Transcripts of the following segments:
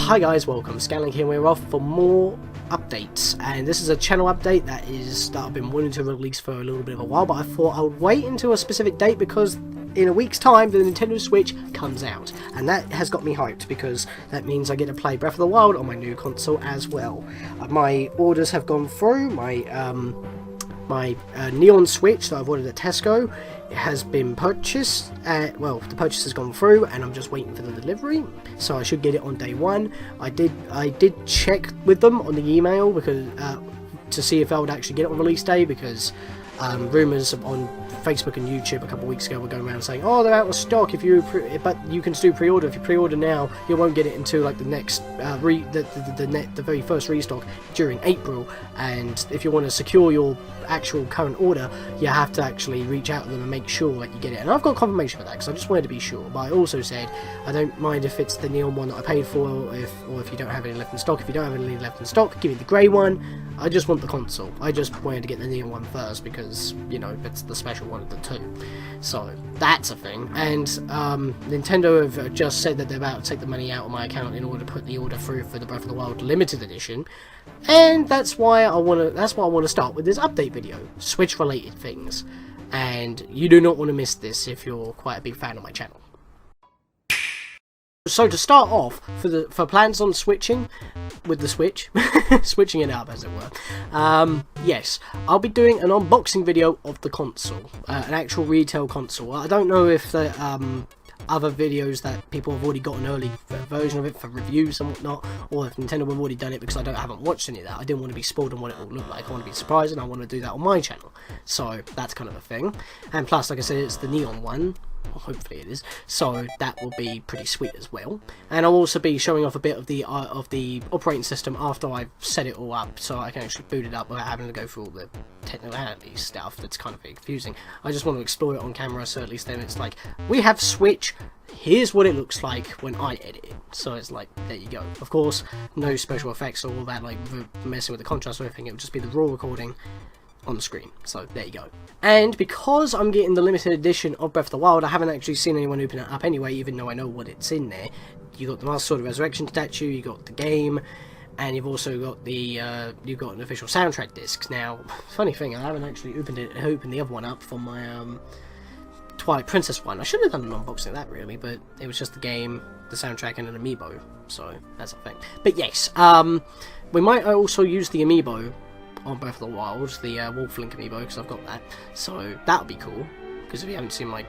Hi guys, welcome. Scatlink here. We're off for more updates, and this is a channel update that I've been wanting to release for a little bit of a while, but I thought I would wait until a specific date because in a week's time the Nintendo Switch comes out, and that has got me hyped because that means I get to play Breath of the Wild on my new console as well. My orders have gone through. My Neon Switch that I've ordered at Tesco, it has been purchased. Well, the purchase has gone through, and I'm just waiting for the delivery. So I should get it on day one. I did check with them on the email because to see if I would actually get it on release day, because rumours on Facebook and YouTube a couple of weeks ago were going around saying, oh, they're out of stock. But you can still pre-order. If you pre-order now, you won't get it until like the next the very first restock during April. And if you want to secure your actual current order, you have to actually reach out to them and make sure that you get it. And I've got confirmation for that because I just wanted to be sure. But I also said I don't mind if it's the neon one that I paid for, or if you don't have any left in stock. If you don't have any left in stock, give me the grey one. I just want the console. I just wanted to get the neon one first because, you know, it's the special one of the two. So that's a thing. And Nintendo have just said that they're about to take the money out of my account in order to put the order through for the Breath of the Wild limited edition. And that's why I want to start with this update video, Switch related things. And you do not want to miss this if you're quite a big fan of my channel. So to start off, for plans on switching with the Switch, switching it up as it were, yes, I'll be doing an unboxing video of the console, an actual retail console. I don't know if the other videos that people have already got an early version of it for reviews and whatnot, or if Nintendo have already done it, because I haven't watched any of that. I didn't want to be spoiled on what it will look like. I want to be surprised, and I want to do that on my channel. So that's kind of a thing. And plus, like I said, it's the neon one. Well, hopefully it is, so that will be pretty sweet as well. And I'll also be showing off a bit of the operating system after I've set it all up, so I can actually boot it up without having to go through all the technicality stuff that's kind of confusing. I just want to explore it on camera, so at least then it's like, we have Switch, here's what it looks like when I edit it. So it's like, there you go. Of course, no special effects or all that, like messing with the contrast or anything. It would just be the raw recording on the screen. So there you go. And because I'm getting the limited edition of Breath of the Wild, I haven't actually seen anyone open it up anyway, even though I know what it's in there. You got the Master Sword of Resurrection statue, you got the game, and you've also got the you've got an official soundtrack disc. Now, funny thing, I haven't actually opened the other one up for my Twilight Princess one. I should have done an unboxing of that really, but it was just the game, the soundtrack, and an amiibo. So that's a thing. But yes, we might also use the amiibo on Breath of the Wild, the Wolf Link amiibo, because I've got that, so that would be cool. Because if you haven't seen my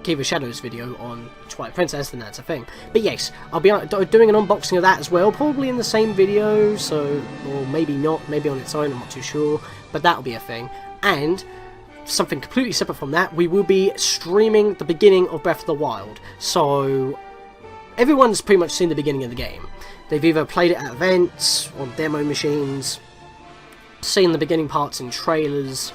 Cave of Shadows video on Twilight Princess, then that's a thing. But yes, I'll be doing an unboxing of that as well, probably in the same video, so, or maybe not, maybe on its own, I'm not too sure, but that'll be a thing. And something completely separate from that, we will be streaming the beginning of Breath of the Wild. So everyone's pretty much seen the beginning of the game. They've either played it at events, on demo machines, seen the beginning parts in trailers,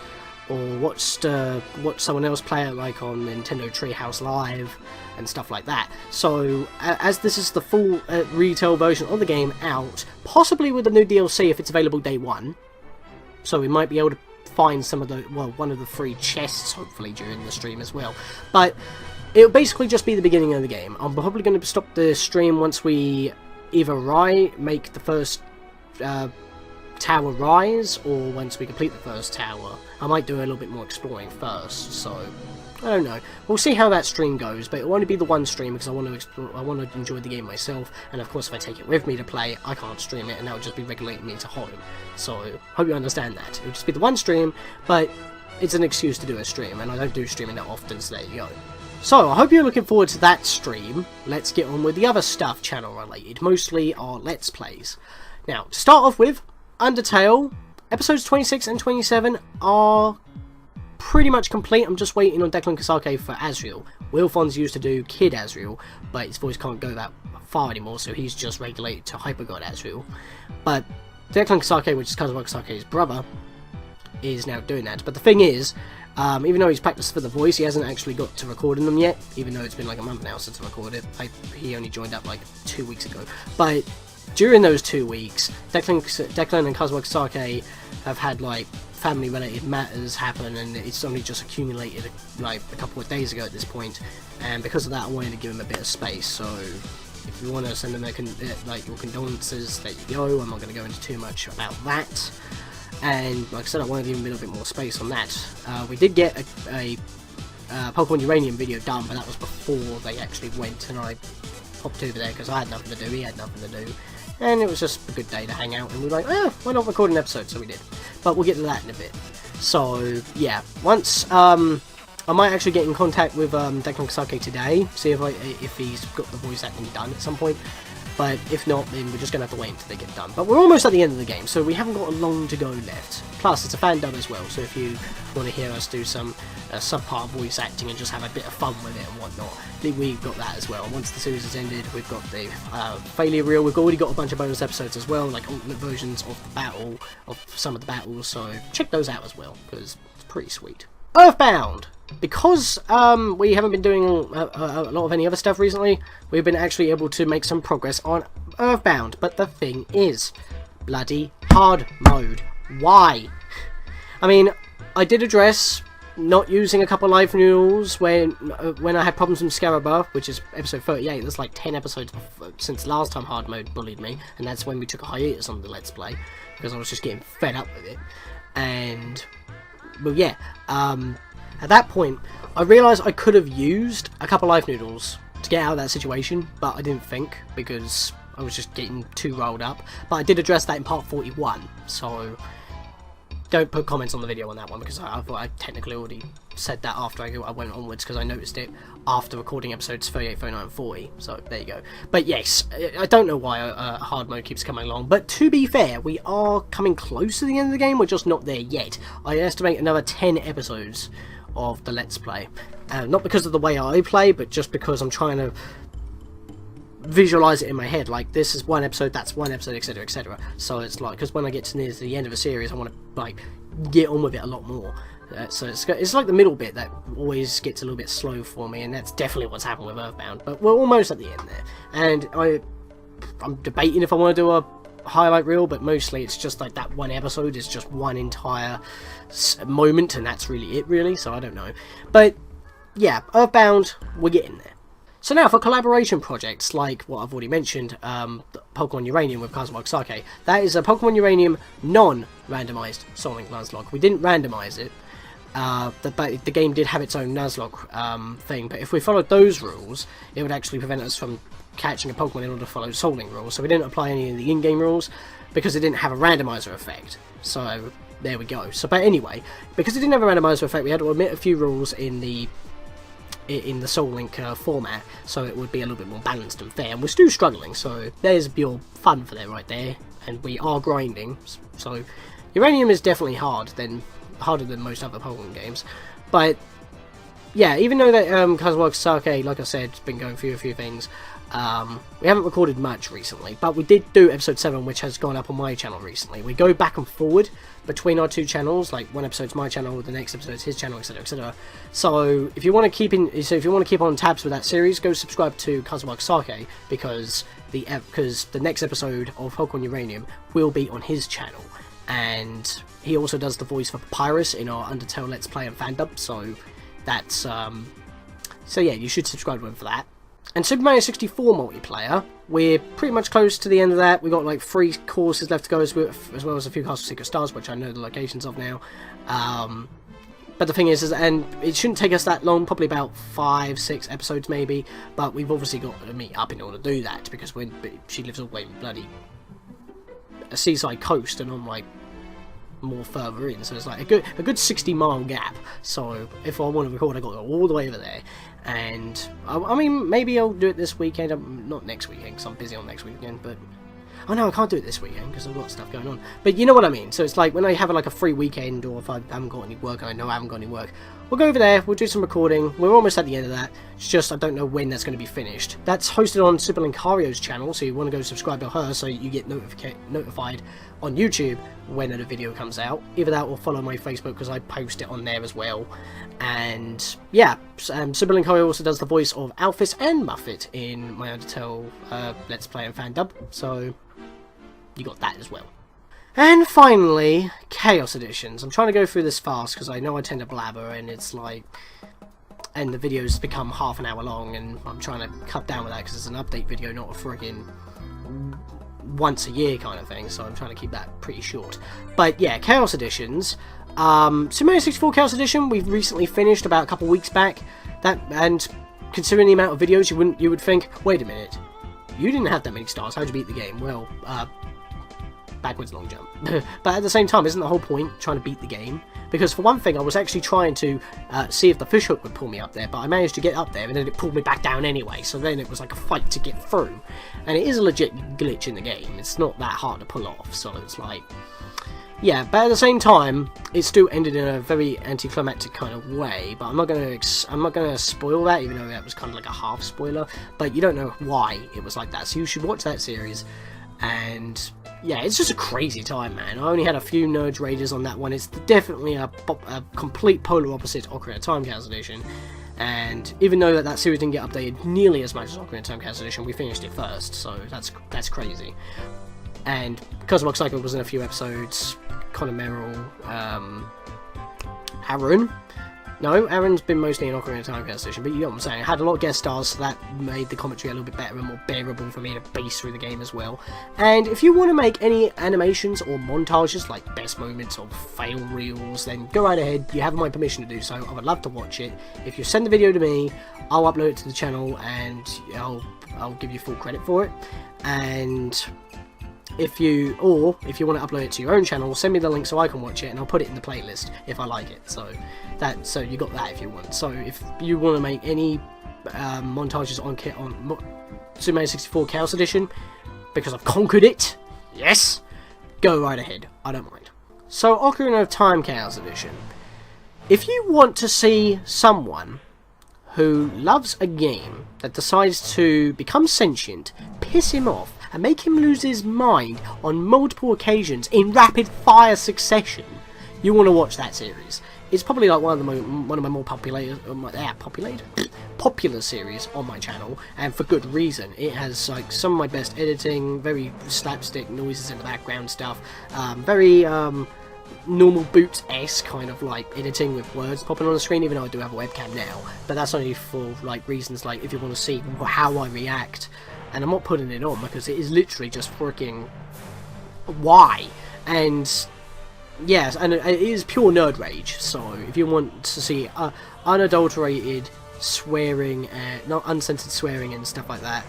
or watched someone else play it, like on Nintendo Treehouse Live and stuff like that. So as this is the full retail version of the game out, possibly with the new DLC if it's available day one, so we might be able to find some of the, well, one of the free chests hopefully during the stream as well. But it'll basically just be the beginning of the game. I'm probably going to stop the stream once we either make the first tower rise, or once we complete the first tower. I might do a little bit more exploring first, so I don't know. We'll see how that stream goes, but it'll only be the one stream because I want to explore, I want to enjoy the game myself, and of course if I take it with me to play, I can't stream it, and that would just be regulating me to home. So hope you understand that. It'll just be the one stream, but it's an excuse to do a stream, and I don't do streaming that often, so there you go. So, I hope you're looking forward to that stream. Let's get on with the other stuff channel related, mostly our Let's Plays. Now, to start off with, Undertale, episodes 26 and 27 are pretty much complete. I'm just waiting on Declan Kasake for Asriel. Wilfon's used to do Kid Asriel, but his voice can't go that far anymore, so he's just regulated to Hypergod Asriel. But Declan Kasake, which is Kazuo Kasake's brother, is now doing that. But the thing is, even though he's practiced for the voice, he hasn't actually got to recording them yet, even though it's been like a month now since I recorded. He only joined up like 2 weeks ago. But during those 2 weeks, Declan and Kazuo Kasake have had like family related matters happen, and it's only just accumulated like a couple of days ago at this point, and because of that I wanted to give him a bit of space, so if you want to send them like your condolences, there you go. I'm not going to go into too much about that. And like I said, I wanted to give a little bit more space on that. We did get a Pokemon Uranium video done, but that was before they actually went, and I popped over there because I had nothing to do, he had nothing to do, and it was just a good day to hang out, and we were like, why not record an episode? So we did. But we'll get to that in a bit. So yeah, once I might actually get in contact with Declan Kasake today, see if he's got the voice acting done at some point. But if not, then we're just going to have to wait until they get done. But we're almost at the end of the game, so we haven't got long to go left. Plus, it's a fan dub as well, so if you want to hear us do some subpart voice acting and just have a bit of fun with it and whatnot, we've got that as well. Once the series has ended, we've got the failure reel. We've already got a bunch of bonus episodes as well, like alternate versions of the battle, of some of the battles, so check those out as well, because it's pretty sweet. EarthBound! Because we haven't been doing a lot of any other stuff recently, we've been actually able to make some progress on EarthBound. But the thing is, bloody hard mode. Why? I mean, I did address not using a couple of life noodles when I had problems with Scarabah, which is episode 38. There's like 10 episodes since last time hard mode bullied me, and that's when we took a hiatus on the Let's Play, because I was just getting fed up with it. And, well, yeah, at that point, I realised I could have used a couple life noodles to get out of that situation, but I didn't think, because I was just getting too rolled up. But I did address that in part 41, so don't put comments on the video on that one, because I thought I technically already said that after I went onwards, because I noticed it after recording episodes 38, 39, and 40, so there you go. But yes, I don't know why hard mode keeps coming along, but to be fair, we are coming close to the end of the game, we're just not there yet. I estimate another 10 episodes of the Let's Play. Not because of the way I play, but just because I'm trying to visualize it in my head, like this is one episode, that's one episode, etc, etc. So it's like, because when I get to near the end of a series, I want to like get on with it a lot more. So it's like the middle bit that always gets a little bit slow for me, and that's definitely what's happened with EarthBound. But we're almost at the end there, and I'm debating if I want to do a highlight reel, but mostly it's just like that one episode is just one entire moment, and that's really it, really. So I don't know, but yeah, EarthBound, we're getting there. So now for collaboration projects like what I've already mentioned, Pokemon Uranium with Kazuma Sake. That is a Pokemon Uranium non-randomized Soul Link Nuzlocke. We didn't randomize it. The game did have its own Nuzlocke thing, but if we followed those rules, it would actually prevent us from catching a Pokemon in order to follow Soul Link rules. So we didn't apply any of the in-game rules because it didn't have a randomizer effect. So there we go. So, but anyway, because it didn't have a randomizer effect, we had to omit a few rules in the Soul Link format, so it would be a little bit more balanced and fair. And we're still struggling, so there's your fun for that right there. And we are grinding, so Uranium is definitely harder than most other Pokemon games. But yeah, even though that Kazuma Sake, like I said, has been going through a few things, we haven't recorded much recently, but we did do episode 7, which has gone up on my channel recently. We go back and forward between our two channels, like one episode's my channel, the next episode's his channel, etc, etc. So if you want to keep on tabs with that series, go subscribe to Kazuma Sake, because the next episode of Pokemon Uranium will be on his channel, and he also does the voice for Papyrus in our Undertale Let's Play and fandom. So that's so yeah, you should subscribe to him for that. And Super Mario 64 multiplayer, we're pretty much close to the end of that. We've got like 3 courses left to go, as well as a few Castle Secret Stars, which I know the locations of now. But the thing is, and it shouldn't take us that long, probably about 5-6 episodes maybe, but we've obviously got to meet up in order to do that, because she lives all the way in bloody a seaside coast, and I'm like more further in, so it's like a good 60-mile gap. So if I want to record, I got to go all the way over there. And I mean, maybe I'll do it this weekend. Not next weekend, because I'm busy on next weekend. But oh no, I can't do it this weekend because I've got stuff going on. But you know what I mean. So it's like when I have like a free weekend, or if I haven't got any work, and I know I haven't got any work, we'll go over there. We'll do some recording. We're almost at the end of that. It's just I don't know when that's going to be finished. That's hosted on SuperLINKARIO's channel, so you want to go subscribe to her so you get notified on YouTube when a video comes out. Either that or follow my Facebook, because I post it on there as well. And yeah, SuperLINKARIO also does the voice of Alphys and Muffet in my Undertale Let's Play and fandom, so you got that as well. And finally, Chaos Editions. I'm trying to go through this fast because I know I tend to blabber, and it's like and the videos become half an hour long, and I'm trying to cut down with that because it's an update video, not a friggin' once a year kind of thing, so I'm trying to keep that pretty short. But yeah, Chaos Editions. Super Mario 64 Chaos Edition we've recently finished about a couple weeks back. And considering the amount of videos, you would think, wait a minute, you didn't have that many stars, how'd you beat the game? Well, backwards long jump. But at the same time, isn't the whole point trying to beat the game? Because for one thing, I was actually trying to see if the fishhook would pull me up there, but I managed to get up there, and then it pulled me back down anyway, so then it was like a fight to get through. And it is a legit glitch in the game, it's not that hard to pull off, so it's like... Yeah, but at the same time, it still ended in a very anticlimactic kind of way, but I'm not gonna spoil that, even though that was kind of like a half spoiler, but you don't know why it was like that, so you should watch that series. And yeah, it's just a crazy time, man. I only had a few Nerd Raiders on that one. It's definitely a complete polar opposite to Ocarina of Time Chaos Edition. And even though that series didn't get updated nearly as much as Ocarina of Time Chaos Edition, we finished it first, so that's crazy. And because Rock Cycle was in a few episodes, Connor Merrill, Aaron. No, Aaron's been mostly in Ocarina of Time Chaos Edition, but you know what I'm saying. I had a lot of guest stars, so that made the commentary a little bit better and more bearable for me to base through the game as well. And if you want to make any animations or montages, like best moments or fail reels, then go right ahead. You have my permission to do so. I would love to watch it. If you send the video to me, I'll upload it to the channel, and I'll give you full credit for it. And if you want to upload it to your own channel, send me the link so I can watch it, and I'll put it in the playlist if I like it. So you got that if you want. So if you want to make any montages on Super Mario 64 Chaos Edition, because I've conquered it, yes, go right ahead. I don't mind. So Ocarina of Time Chaos Edition. If you want to see someone who loves a game that decides to become sentient, piss him off, and make him lose his mind on multiple occasions in rapid fire succession, you want to watch that series. It's probably like one of my more popular series on my channel, and for good reason. It has like some of my best editing, very slapstick noises in the background stuff, very normal Boots-esque kind of like editing with words popping on the screen, even though I do have a webcam now, but that's only for like reasons like if you want to see how I react. And I'm not putting it on because it is literally just freaking why. And yes, and it is pure nerd rage. So if you want to see unadulterated swearing, not uncensored swearing and stuff like that,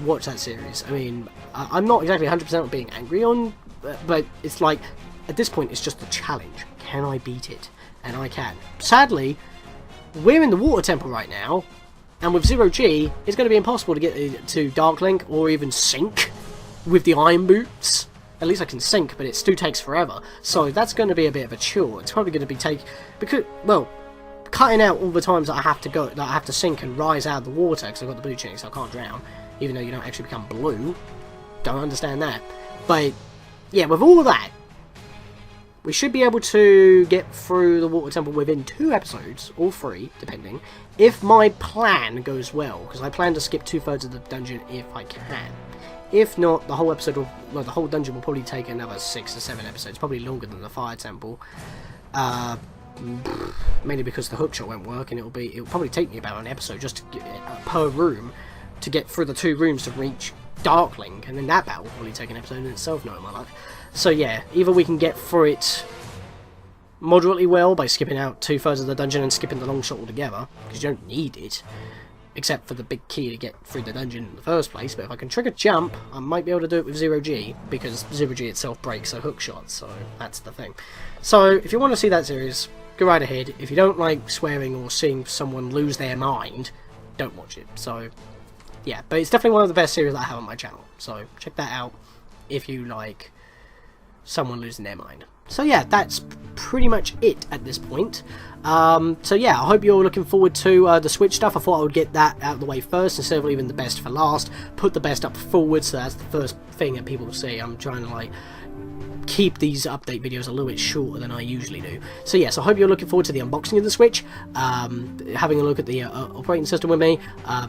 watch that series. I mean, I'm not exactly 100% being angry on, but it's like at this point it's just a challenge. Can I beat it? And I can. Sadly, we're in the water temple right now. And with 0G, it's going to be impossible to get to Darklink or even sync with the Iron Boots. At least I can sync, but it still takes forever. So that's going to be a bit of a chore. It's probably going to be cutting out all the times that I have to sink and rise out of the water because I've got the blue tunic, so I can't drown. Even though you don't actually become blue. Don't understand that. But yeah, with all of that, we should be able to get through the Water Temple within 2 episodes, or 3, depending, if my plan goes well, because I plan to skip 2/3 of the dungeon if I can. If not, the whole dungeon will probably take another 6 or 7 episodes, probably longer than the Fire Temple. Mainly because the hookshot won't work, and it'll probably take me about an episode just to per room to get through the 2 rooms to reach Darklink, and then that battle will probably take an episode in itself, knowing my luck. So yeah, either we can get through it moderately well by skipping out 2/3 of the dungeon and skipping the long shot altogether, because you don't need it, except for the big key to get through the dungeon in the first place. But if I can trigger jump, I might be able to do it with 0G, because 0G itself breaks a hook shot, so that's the thing. So if you want to see that series, go right ahead. If you don't like swearing or seeing someone lose their mind, don't watch it. So yeah, but it's definitely one of the best series that I have on my channel, so check that out if you like someone losing their mind. So yeah, that's pretty much it at this point. So yeah, I hope you're looking forward to the Switch stuff. I thought I would get that out of the way first instead of leaving the best for last. Put the best up forward, so that's the first thing that people see. I'm trying to like keep these update videos a little bit shorter than I usually do. So yes, I hope you're looking forward to the unboxing of the Switch, having a look at the operating system with me,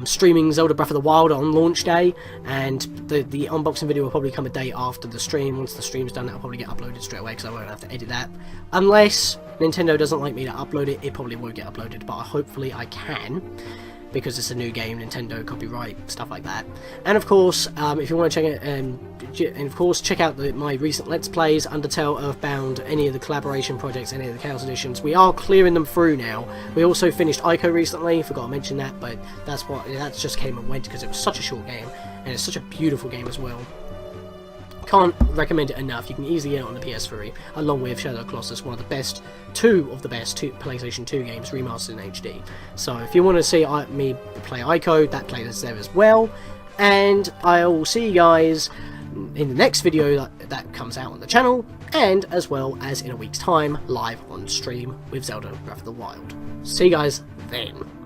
streaming Zelda Breath of the Wild on launch day, and the unboxing video will probably come a day after the stream. Once the stream's done, that'll probably get uploaded straight away because I won't have to edit that. Unless Nintendo doesn't like me to upload it, it probably won't get uploaded, but hopefully I can, because it's a new game, Nintendo copyright, stuff like that. And of course, if you want to check it, and of course check out my recent Let's Plays, Undertale, EarthBound, any of the collaboration projects, any of the Chaos Editions. We are clearing them through now. We also finished Ico recently, forgot to mention that, but that just came and went because it was such a short game, and it's such a beautiful game as well. Can't recommend it enough. You can easily get it on the PS3, along with Shadow of the Colossus, one of the best, two PlayStation 2 games remastered in HD. So if you want to see me play Ico, that playlist there as well. And I'll see you guys in the next video that comes out on the channel, and as well as in a week's time, live on stream with Zelda Breath of the Wild. See you guys then.